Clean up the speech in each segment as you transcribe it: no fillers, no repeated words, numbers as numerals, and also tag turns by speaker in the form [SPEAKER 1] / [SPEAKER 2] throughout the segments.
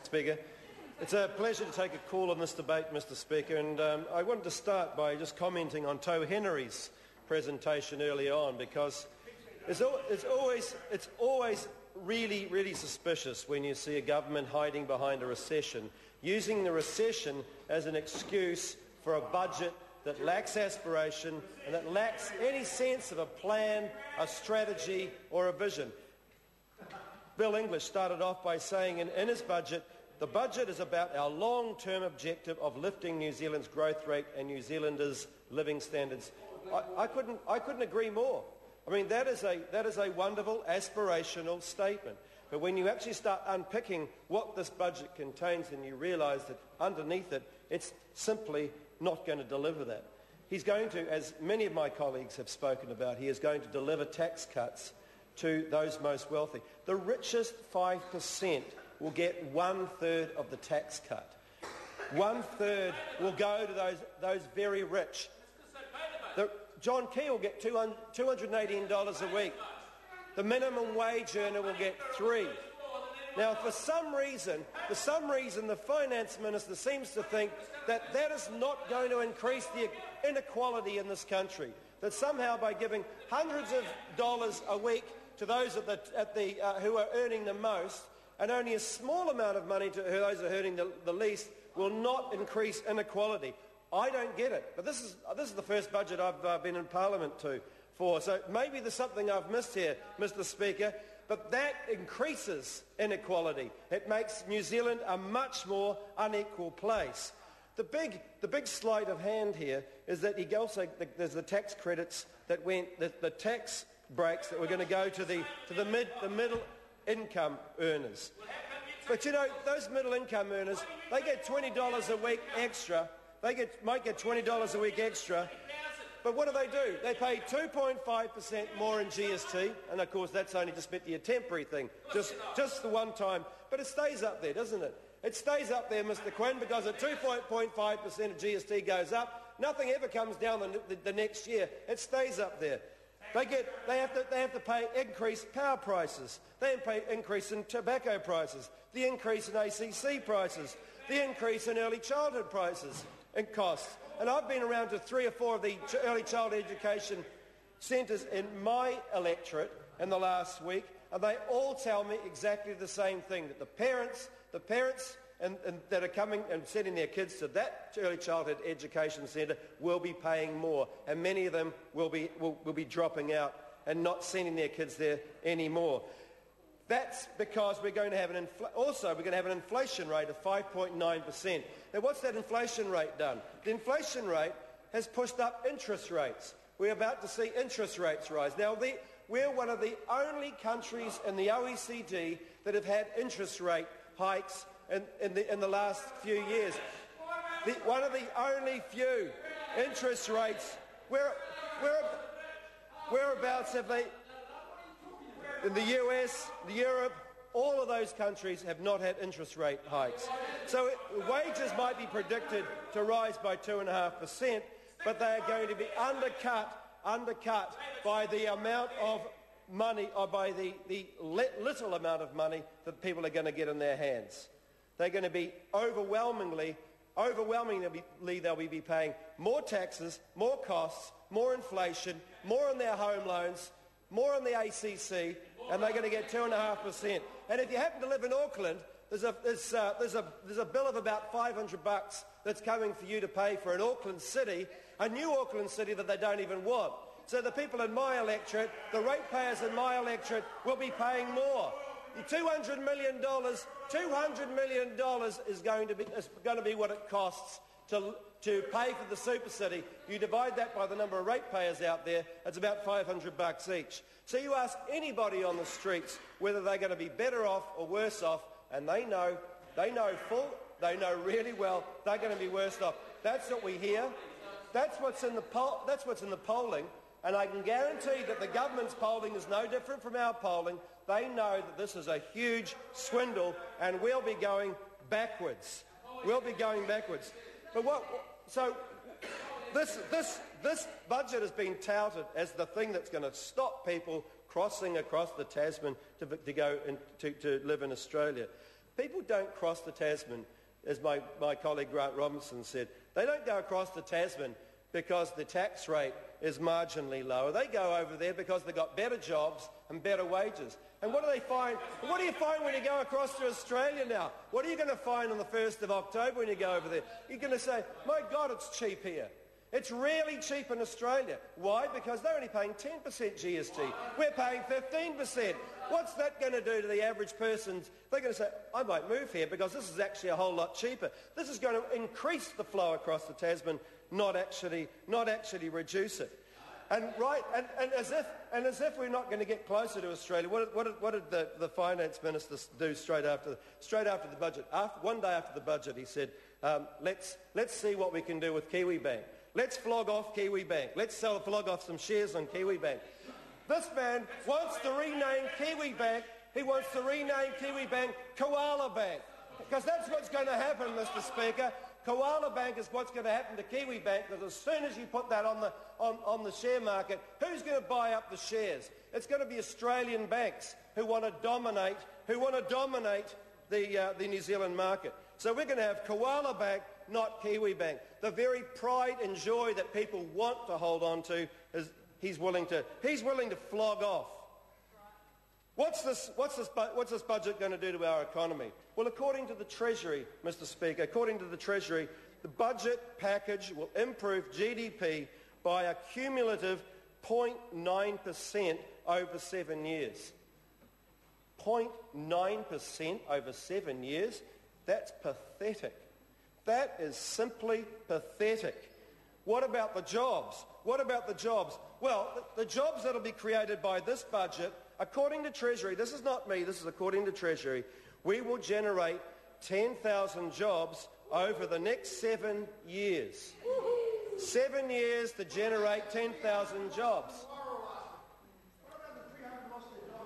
[SPEAKER 1] Speaker. It's a pleasure to take a call on this debate, Mr. Speaker, and I wanted to start by just commenting on Toh Henry's presentation earlier on, because it's always really suspicious when you see a government hiding behind a recession, using the recession as an excuse for a budget that lacks aspiration and that lacks any sense of a plan, a strategy or a vision. Bill English started off by saying in his budget, the budget is about our long-term objective of lifting New Zealand's growth rate and New Zealanders' living standards. I couldn't agree more. I mean, that is a wonderful aspirational statement. But when you actually start unpicking what this budget contains, and you realise that underneath it, it's simply not going to deliver that. He's going to, as many of my colleagues have spoken about, he is going to deliver tax cuts to those most wealthy. The richest 5% will get 1/3 of the tax cut. 1/3 will go to those very rich. John Key will get $218 a week. The minimum wage earner will get $3. Now, for some reason, the finance minister seems to think that that is not going to increase the inequality in this country. That somehow by giving hundreds of dollars a week to those who are earning the most, and only a small amount of money to those who are earning the least, will not increase inequality. I don't get it. But this is the first budget I've been in Parliament for. So maybe there's something I've missed here, Mr. Speaker. But that increases inequality. It makes New Zealand a much more unequal place. The big sleight of hand here is that there's the tax credits that went, the tax breaks that were going to go to the middle income earners. But you know, those middle income earners, they get $20 a week extra. Might get $20 a week extra. But what do? They pay 2.5% more in GST, and of course that's only just meant to be a temporary thing, just the one time. But it stays up there, doesn't it? It stays up there, Mr. Quinn, because at 2.5% of GST goes up, nothing ever comes down the next year. It stays up there. They have to pay increased power prices. They pay increase in tobacco prices, the increase in ACC prices, the increase in early childhood prices and costs. And I've been around to 3 or 4 of the early childhood education centres in my electorate in the last week, and they all tell me exactly the same thing, that the parents and that are coming and sending their kids to that early childhood education centre will be paying more, and many of them will be dropping out and not sending their kids there anymore. That's because we're going to have an inflation rate of 5.9%. Now, what's that inflation rate done? The inflation rate has pushed up interest rates. We're about to see interest rates rise. Now, we're one of the only countries in the OECD that have had interest rate hikes in the last few years. One of the only few interest rates. Whereabouts have they? In the US, Europe, all of those countries have not had interest rate hikes. So wages might be predicted to rise by 2.5%, but they are going to be undercut by the amount of money, or by the little amount of money that people are going to get in their hands. They're going to be overwhelmingly they'll be paying more taxes, more costs, more inflation, more on their home loans, more on the ACC, and they're going to get 2.5%. And if you happen to live in Auckland, there's a bill of about $500 that's coming for you to pay for an Auckland City, a new Auckland City that they don't even want. So the people in my electorate, the ratepayers in my electorate, will be paying more. $200 million is going to be what it costs to pay for the super city. You divide that by the number of ratepayers out there, it's about $500 each. So you ask anybody on the streets whether they're going to be better off or worse off, and they know really well they're going to be worse off. That's what we hear. That's what's in the polling. And I can guarantee that the government's polling is no different from our polling. They know that this is a huge swindle, and we'll be going backwards. But this budget has been touted as the thing that's going to stop people crossing across the Tasman to live in Australia. People don't cross the Tasman, as my colleague Grant Robinson said. They don't go across the Tasman because the tax rate is marginally lower. They go over there because they've got better jobs and better wages. And what do they find? What do you find when you go across to Australia now? What are you going to find on the 1st of October when you go over there? You're going to say, my God, it's cheap here. It's really cheap in Australia. Why? Because they're only paying 10% GST. We're paying 15%. What's that going to do to the average person? They're going to say, I might move here because this is actually a whole lot cheaper. This is going to increase the flow across the Tasman, not actually reduce it. And as if we're not going to get closer to Australia, what did the finance minister do straight after the budget? One day after the budget, he said, let's see what we can do with Kiwi Bank. Let's flog off Kiwi Bank. Let's flog off some shares on Kiwi Bank. This man wants to rename Kiwi Bank. He wants to rename Kiwi Bank Koala Bank. Because that's what's going to happen, Mr. Speaker. Koala Bank is what's going to happen to Kiwi Bank, because as soon as you put that on the share market, who's going to buy up the shares? It's going to be Australian banks who want to dominate the New Zealand market. So we're going to have Koala Bank, not Kiwi Bank. The very pride and joy that people want to hold on to, is he's willing to flog off. What's this budget going to do to our economy? Well, according to the Treasury, Mr. Speaker, according to the Treasury, the budget package will improve GDP by a cumulative 0.9% over 7 years. 0.9% over 7 years? That's pathetic. That is simply pathetic. What about the jobs? What about the jobs? Well, the jobs that will be created by this budget, according to Treasury, this is not me, this is according to Treasury, we will generate 10,000 jobs over the next 7 years. 7 years to generate 10,000 jobs.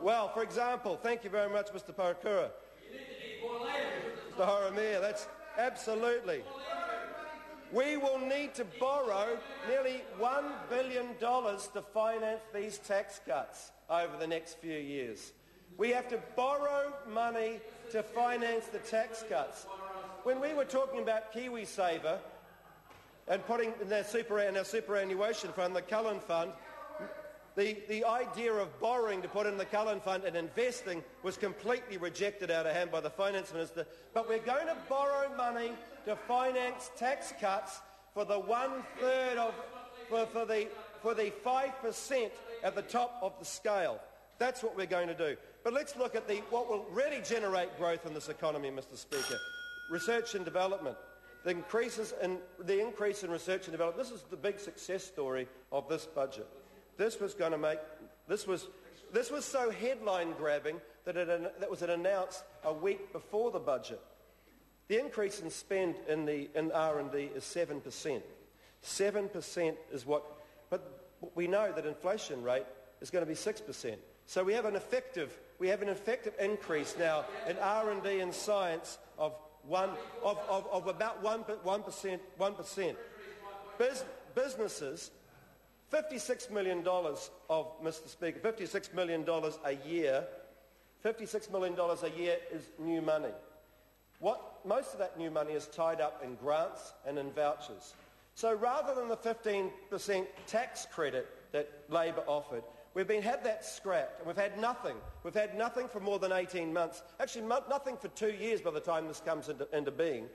[SPEAKER 1] Well, for example, thank you very much, Mr. Parakura. Mr. Horomir, that's absolutely. We will need to borrow nearly $1 billion to finance these tax cuts over the next few years. We have to borrow money to finance the tax cuts. When we were talking about KiwiSaver and putting in our superannuation fund, the Cullen Fund, the idea of borrowing to put in the Cullen Fund and investing was completely rejected out of hand by the Finance Minister. But we're going to borrow money to finance tax cuts for the 1/3 of, for the 5% at the top of the scale. That's what we're going to do. But let's look at what will really generate growth in this economy, Mr. Speaker. Research and development. The increase in research and development. This is the big success story of this budget. This was so headline grabbing that it was announced a week before the budget. The increase in spend in R&D is 7%. 7% is what, but we know that inflation rate is going to be 6%. So we have an effective increase now in R&D and science of about 1%. Businesses, $56 million Mr. Speaker, $56 million a year. $56 million a year is new money. Most of that new money is tied up in grants and in vouchers. So rather than the 15% tax credit that Labor offered, we've had that scrapped, and we've had nothing. We've had nothing for more than 18 months. Actually, nothing for 2 years by the time this comes into being.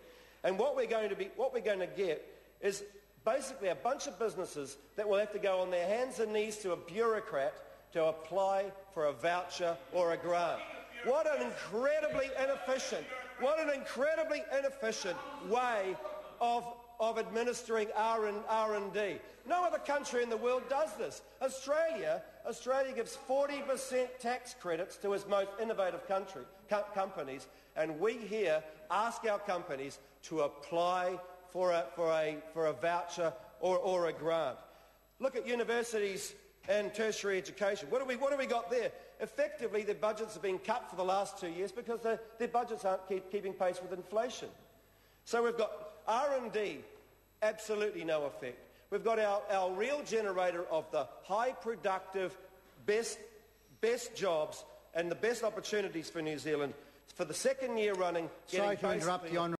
[SPEAKER 1] And what we're going to get is basically a bunch of businesses that will have to go on their hands and knees to a bureaucrat to apply for a voucher or a grant. What an incredibly inefficient way of administering R&D. No other country in the world does this. Australia gives 40% tax credits to its most innovative companies, and we here ask our companies to apply for a voucher or a grant. Look at universities and tertiary education. What have we got there? Effectively, their budgets have been cut for the last 2 years because their budgets aren't keeping pace with inflation. So we've got R&D, absolutely no effect. We've got our real generator of the high productive, best jobs and the best opportunities for New Zealand for the second year running,
[SPEAKER 2] Sorry to interrupt the honourable